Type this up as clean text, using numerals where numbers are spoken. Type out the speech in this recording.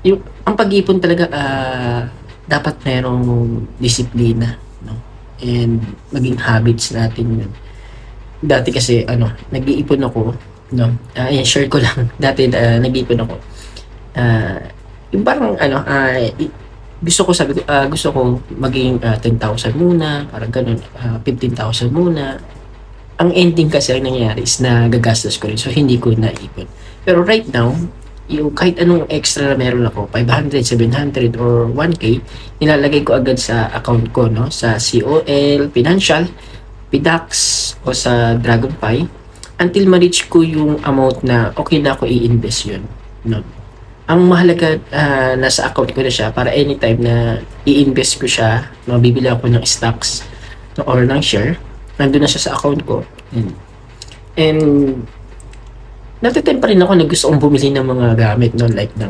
yung ang pag-iipon talaga, dapat merong disiplina, no? And maging habits natin yun. Dati kasi ano, nag-iipon ako, no? Ayan, share ko lang. Dati nag-iipon ako. Ah, yung parang ano, gusto ko sabi ko, gusto ko maging 10,000 muna, parang ganun, 15,000 muna. Ang ending kasi ang nangyayari is nagagastos ko rin. So, hindi ko naipon. Pero right now, yung kahit anong extra na meron ako, 500, 700, or 1K, nilalagay ko agad sa account ko, no? Sa COL, Financial, PDAX, o sa DragonFi, until ma-reach ko yung amount na okay na ako i-invest yun, no? Ang mahalaga, nasa account ko na siya para anytime na i-invest ko siya, no, bibili ako ng stocks no, or ng share, nandun na siya sa account ko. And natitempt pa rin ako na gusto kong bumili ng mga gamit, no, like ng